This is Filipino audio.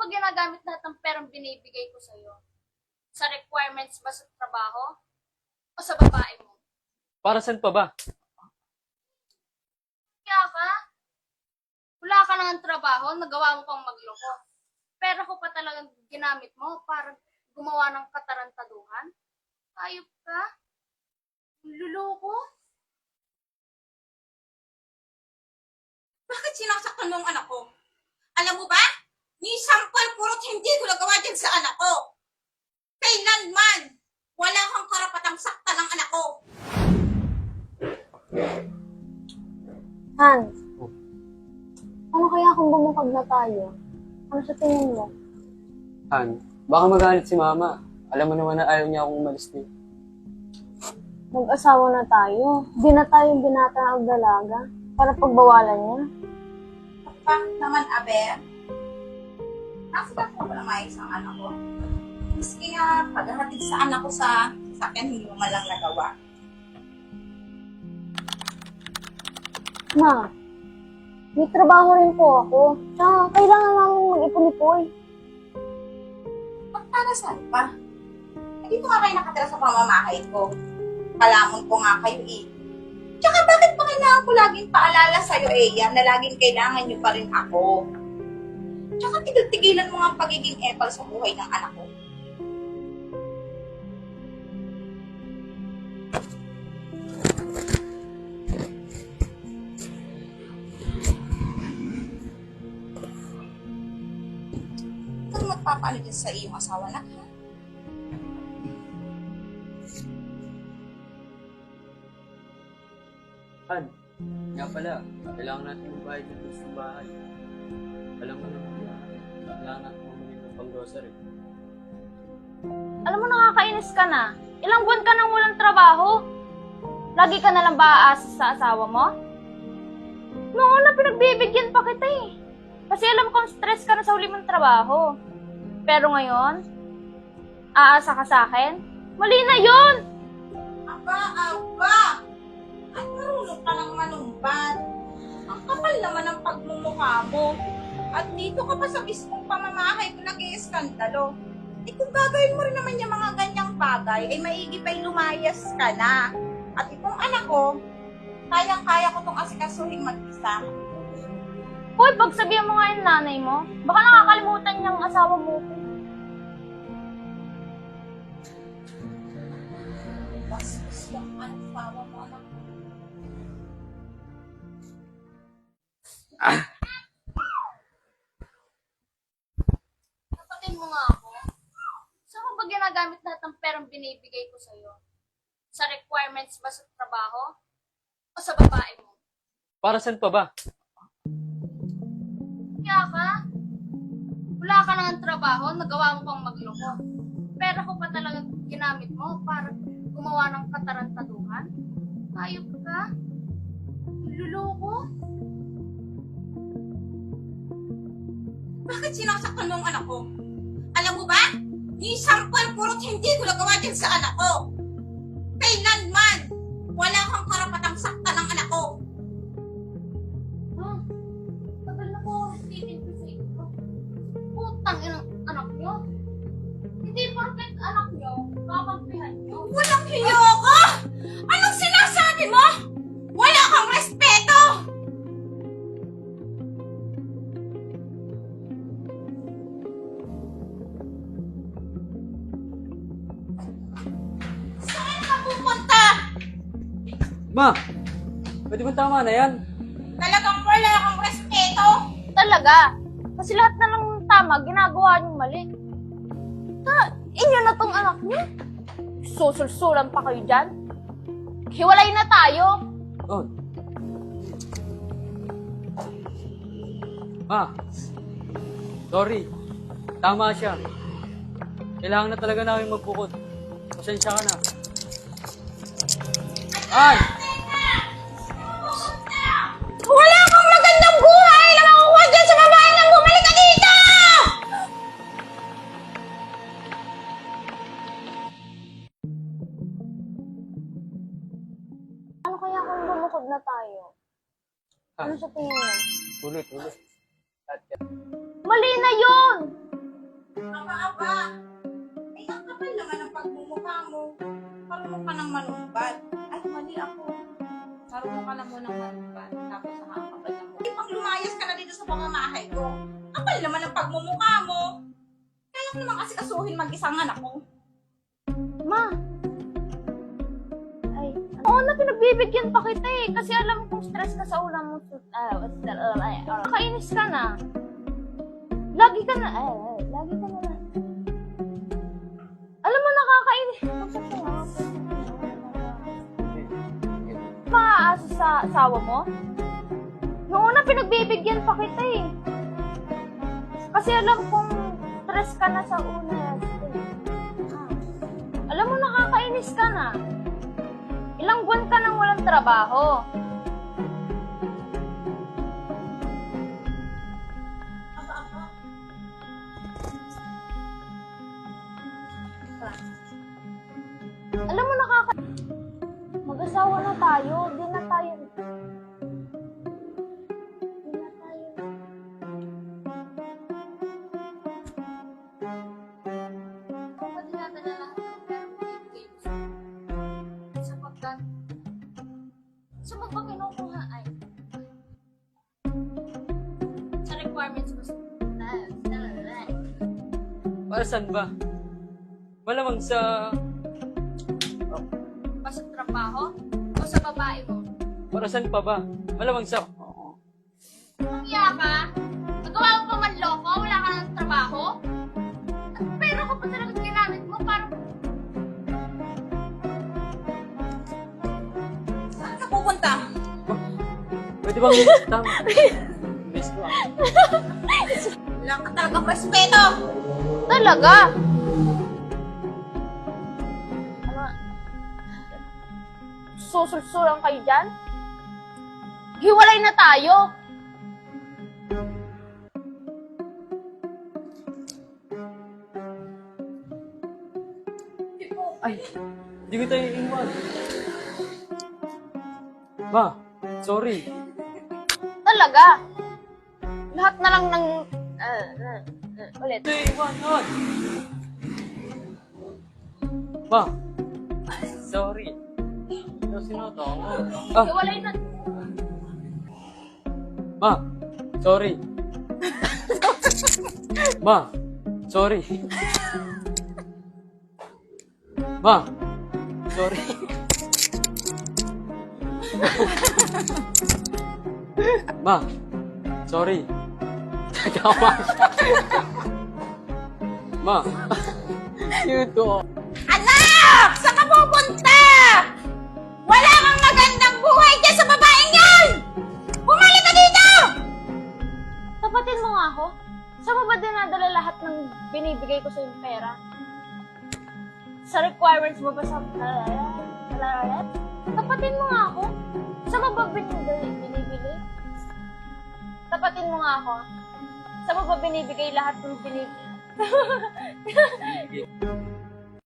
ginagamit lahat ng perang binibigay ko sa'yo? Sa requirements ba sa trabaho? O sa babae mo? Para saan pa ba? Kaya ka? Wala ka nang trabaho, nagawa mo pang magloko. Pero ko pa talagang ginamit mo para gumawa ng katarantaduhan? Ayop ka? Luloko? Bakit sinasaktan mo ang anak ko? Alam mo ba? Ni sampal purot hindi ko nagawa dyan sa anak ko. Kailanman, wala kang karapatang saktan ng anak ko. Hans, ano kaya kung bumukod na tayo? Ano sa tingin mo? Han, baka magalit si Mama. Alam mo naman na ayaw niya akong umalis dito. Mag-asawa na tayo. Di na tayo binata ang dalaga para pagbawalan niya. Bakit naman, Aber? Nakita ko na maayos ang anak ko. Maski nga paghahatid sa anak ko sa sasakyan, hindi mo man lang nagawa. Ma, may trabaho rin po ako. Tsaka kailangan namin mag-ipon-ipon. Para saan pa? Dito nga kayo nakatira sa pamamahay ko. Palamon ko nga kayo eh. Tsaka bakit pa kailangan ko laging paalala sa'yo, Eya, na laging kailangan nyo pa rin ako? Tsaka tigil-tigilan mo nga ang pagiging epal sa buhay ng anak ko. Ikaw magpapano dyan sa iyong asawa na, ha? Han, nga pala, kailangan natin magbayad dito sa bahay. Alam mo naman, kailangan natin mamili ng pang-grocery. Alam mo, nakakainis ka na. Ilang buwan ka nang walang trabaho. Lagi ka na lang ba aasa sa asawa mo? Noong una, pinagbibigyan pa kita eh. Kasi alam kong stress ka na sa huli mong trabaho. Pero ngayon, aasa ka sa akin? Mali na yun! Aba! At marunong ka ng manumbat. Ang kapal naman ng pagmumukha mo. At dito ka pa sa mismong pamamahay ko nag-iiskandalo. Eh kung gagawin mo rin naman yung mga ganyang bagay, ay maigi pa'y lumayas ka na. At itong anak ko, kayang-kaya ko itong asikasuhin mag-isa. Hoy, pagsabihan mo nga yung nanay mo, baka nakakalimutan niyang asawa mo ko. Bastos yung asawa mo, anak ko. Kapatid mo nga ako. Saan mo ba ginagamit lahat ng perang binibigay ko sa'yo? Sa requirements ba sa trabaho? O sa babae mo? Para saan pa ba? Kaya ka? Wala ka nang trabaho, nagawa mo pang magloko. Pero ko pa talagang ginamit mo para gumawa ng katarantaduhan? Ayop ka? Luloko? Bakit sinasaktan mo ang anak ko? Alam mo ba? Ni sampal purot hindi ko nagawa dyan sa anak ko. Kailanman, wala kang karapatang saktan ng anak ko. Tagal na po ako nagtitinto sa inyo. Putang inang anak nyo. Hindi perfect anak nyo, kakampihan nyo. Walang hiyo ka! Anong sinasabi mo? Wala kang respeto! Saan ka pupunta? Ma! Pwede ba tama na yan? Talagang wala kang respeto? Talaga. Kasi lahat na lang tama, ginagawa niyong mali. Inyo na tong anak niyo. Susulsulan pa kayo dyan. Hiwalay na tayo. Oh. Ma! Sorry. Tama siya. Kailangan na talaga namin magbukod. Pasensya ka na. Ay! Wala kang magandang buhay na makukuha dyan sa babae nang bumalik ka dito! Ano kaya kung bumukod na tayo? Ano sa tingin mo? Tuloy. Mali na yun! Aba. Ay, ang kapal naman ang pagmumukha mo. Marunong ka ng manumbat. Ay, mali ako. Marunong ka lang mo ng manumbat. Tapos nakakapal na mo. Ay, pang lumayas ka na dito sa pamamahay ko. Kapal naman ang pagmumukha mo. Kaya ko naman kasi kasuhin mag-isang anak ko. Ma! Ay, oo na, pinagbibigyan pa kita eh. Kasi alam kong stress ka sa ulam mo. Nakainis ka na. Lagi ka na. Lagi ka na. Alam mo, nakakainis. Maaasa sa asawa mo? Noong una, pinagbibigyan pa kita eh. Kasi alam kong stress ka na sa una. Alam mo, nakakainis ka na. Ilang buwan ka nang walang trabaho. Alam mo, mag-asawa na tayo. Di na tayo. Kung ba dinadala lahat ng pera mo ibigay mo sapagkat sa mo ba kinukuha ay sa requirements mo Para saan ba? Malamang sa... ba sa trabaho o sa babae mo? Para saan pa ba? Malamang sa... Nangiya ka? Nagawa mo pa man loko? Wala ka ng trabaho? At pera ko pa talaga ginamit mo para Saan ka pupunta? Pwede bang... Tama. Miss ko ah. Wala ka talagang respeto. Talaga? Ano? Susulsulan kayo dyan? Hiwalay na tayo! Ay! Hindi ko tayo iiwan. Ma! Sorry. Talaga? Lahat na lang ng... ulit. Tayo iiwanan. Ma! Sorry. Ano sinoto ako? Ah! hiwalay na. Ma! Sorry. Ma! Sorry. Ma! Sorry. Ma! Sorry. Tama siya. Ma! Yuto. Anak! Saan ka pupunta? Wala kang magandang buhay dyan sa babaeng yan! Bumalik ka dito! Tapatin mo nga ako. Saan mo ba dinadala lahat ng binibigay ko sa yung pera? Sa requirements mo ba sa... Tapatin mo nga ako. Saan mo ba binibili? Tapatin mo nga ako. Saan mo ba binibigay lahat ng binibigay?